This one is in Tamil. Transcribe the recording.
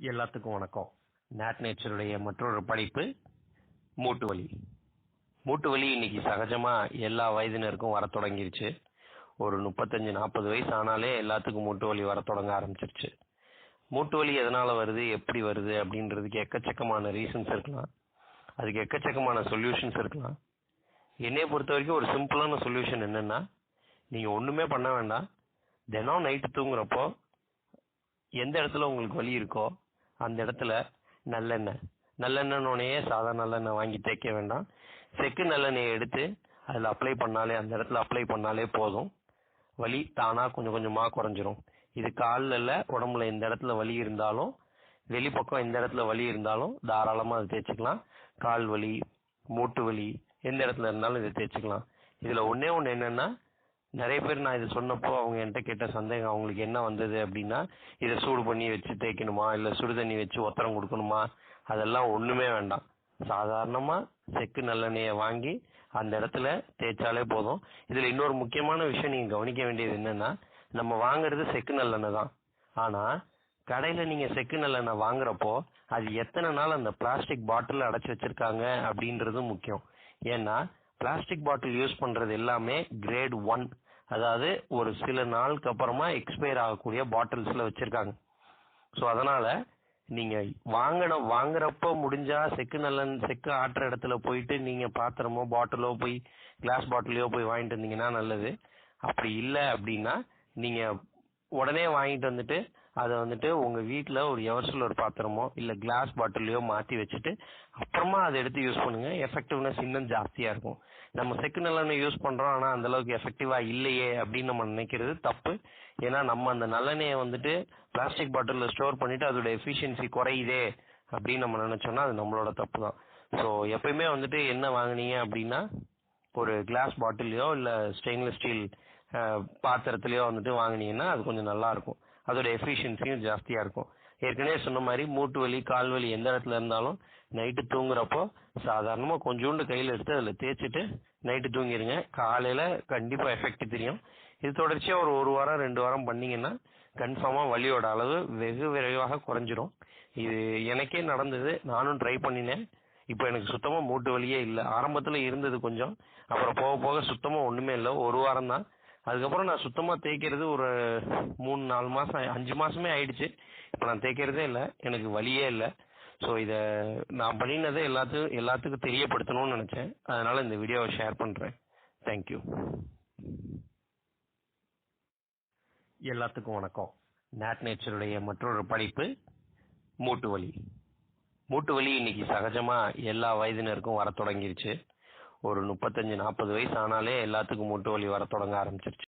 எல்லாத்துக்கும் வணக்கம். நேட் நேச்சருடைய மற்றொரு படிப்பு மூட்டு வலி. மூட்டு வலி இன்னைக்கு சகஜமா எல்லா வயதினருக்கும் வர தொடங்கிருச்சு. ஒரு 35-40 வயசு ஆனாலே எல்லாத்துக்கும் மூட்டு வலி வர தொடங்க ஆரம்பிச்சிருச்சு. மூட்டு வலி எதனால வருது, எப்படி வருது அப்படின்றதுக்கு எக்கச்சக்கமான ரீசன்ஸ் இருக்கலாம். அதுக்கு எக்கச்சக்கமான சொல்யூஷன்ஸ் இருக்கலாம். என்னைய பொறுத்த வரைக்கும் ஒரு சிம்பிளான சொல்யூஷன் என்னன்னா, நீங்க ஒண்ணுமே பண்ண வேண்டாம். தினம் நைட்டு தூங்குறப்போ எந்த இடத்துல உங்களுக்கு வலி இருக்கோ அந்த இடத்துல நல்லெண்ணெய் சாதா நல்லெண்ணெய் வாங்கி தேய்க்க வேண்டாம். செக்கு நல்லெண்ணெயை எடுத்து அதில் அப்ளை பண்ணாலே, அந்த இடத்துல அப்ளை பண்ணாலே போதும். வலி தானா கொஞ்சம் கொஞ்சமா குறைஞ்சிரும். இது காலில் உடம்புல எந்த இடத்துல வலி இருந்தாலும், வெளிப்பக்கம் எந்த இடத்துல வலி இருந்தாலும் தாராளமா அதை தேய்ச்சிக்கலாம். கால் வலி, மூட்டு வலி எந்த இடத்துல இருந்தாலும் இதை தேய்ச்சிக்கலாம். இதுல ஒண்ணே ஒன்று என்னன்னா, நிறைய பேர் நான் இது சொன்னப்போ அவங்க என்கிட்ட கேட்ட சந்தேகம், அவங்களுக்கு என்ன வந்தது அப்படின்னா, இதை சூடு பண்ணி வச்சு தேய்க்கணுமா, இல்லை சுடு தண்ணி வச்சு ஒத்தரம் கொடுக்கணுமா, அதெல்லாம் ஒண்ணுமே வேண்டாம். சாதாரணமா செக்கு நல்லெண்ணெயை வாங்கி அந்த இடத்துல தேய்ச்சாலே போதும். இதுல இன்னொரு முக்கியமான விஷயம் நீங்க கவனிக்க வேண்டியது என்னன்னா, நம்ம வாங்குறது செக்கு நல்லெண்ணெய் தான். ஆனா கடையில நீங்க செக்கு நல்லெண்ணெய் வாங்குறப்போ அது எத்தனை நாள் அந்த பிளாஸ்டிக் பாட்டில் அடைச்சு வச்சிருக்காங்க அப்படின்றது முக்கியம். ஏன்னா பிளாஸ்டிக் பாட்டில் யூஸ் பண்றது எல்லாமே கிரேட் 1, அதாவது ஒரு சில நாளுக்கு அப்புறமா எக்ஸ்பயர் ஆகக்கூடிய பாட்டில்ஸ்ல வச்சிருக்காங்க. ஸோ அதனால நீங்க வாங்குறப்போ முடிஞ்சா செக்கு ஆட்டுற இடத்துல போயிட்டு நீங்க பாத்திரமோ பாட்டிலோ போய் கிளாஸ் பாட்டிலையோ போய் வாங்கிட்டு வந்தீங்கன்னா நல்லது. அப்படி இல்லை அப்படின்னா நீங்க உடனே வாங்கிட்டு வந்துட்டு அதை வந்துட்டு உங்க வீட்டுல ஒரு எவர்சிலர் பாத்திரமோ இல்ல கிளாஸ் பாட்டிலையோ மாத்தி வச்சுட்டு அப்புறமா அதை எடுத்து யூஸ் பண்ணுங்க. எஃபெக்டிவ்னஸ் இன்னும் ஜாஸ்தியா இருக்கும். நம்ம செக்கு நல்லெண்ணெய் யூஸ் பண்றோம், ஆனா அந்த அளவுக்கு எஃபெக்டிவா இல்லையே அப்படின்னு நம்ம நினைக்கிறது தப்பு. ஏன்னா நம்ம அந்த நல்லெண்ணெயை வந்துட்டு பிளாஸ்டிக் பாட்டில்ல ஸ்டோர் பண்ணிட்டு அதோட எஃபிஷியன்சி குறையுதே அப்படின்னு நம்ம நினைச்சோம்னா அது நம்மளோட தப்பு தான். ஸோ எப்பயுமே வந்துட்டு என்ன வாங்குனீங்க அப்படின்னா, ஒரு கிளாஸ் பாட்டிலையோ இல்ல ஸ்டெயின்லெஸ் ஸ்டீல் பாத்திரத்திலயோ வந்துட்டு வாங்கினீங்கன்னா அது கொஞ்சம் நல்லா இருக்கும். அதோட எஃபிஷியன்சியும் ஜாஸ்தியா இருக்கும். ஏற்கனவே சொன்ன மாதிரி மூட்டு வலி, கால் வலி எந்த இடத்துல இருந்தாலும் நைட்டு தூங்குறப்போ சாதாரணமா கொஞ்சோண்டு கையில எடுத்து அதில் தேய்ச்சிட்டு நைட்டு தூங்கிடுங்க. காலையில கண்டிப்பா எஃபெக்ட் தெரியும். இது தொடர்ச்சியா ஒரு வாரம் 2 வாரம் பண்ணீங்கன்னா கன்ஃபார்மா வலியோட அளவு வெகு விரைவாக குறைஞ்சிரும். இது எனக்கே நடந்தது. நானும் ட்ரை பண்ணினேன். இப்போ எனக்கு சுத்தமா மூட்டு வலியே இல்லை. ஆரம்பத்துல இருந்தது கொஞ்சம், அப்புறம் போக போக சுத்தமா ஒண்ணுமே இல்லை. ஒரு வாரம் தான். அதுக்கப்புறம் நான் சுத்தமா தேய்க்கிறது ஒரு 3-4 மாசம் 5 மாசமே ஆயிடுச்சு. இப்போ நான் தேய்க்கிறதே இல்லை, எனக்கு வலியே இல்லை. ஸோ இதை நான் பண்ணினதை எல்லாத்துக்கும் தெரியப்படுத்தணும்னு நினைச்சேன். அதனால இந்த வீடியோவை ஷேர் பண்றேன். தேங்க்யூ. எல்லாத்துக்கும் வணக்கம். நேட் நேச்சருடைய மற்றொரு படிப்பு மூட்டு வலி. மூட்டு வலி இன்னைக்கு சகஜமா எல்லா வயதினருக்கும் வர தொடங்கிருச்சு. ஒரு 35-40 வயசு ஆனாலே எல்லாத்துக்கும் மூட்டு வலி வர தொடங்க ஆரம்பிச்சிருச்சு.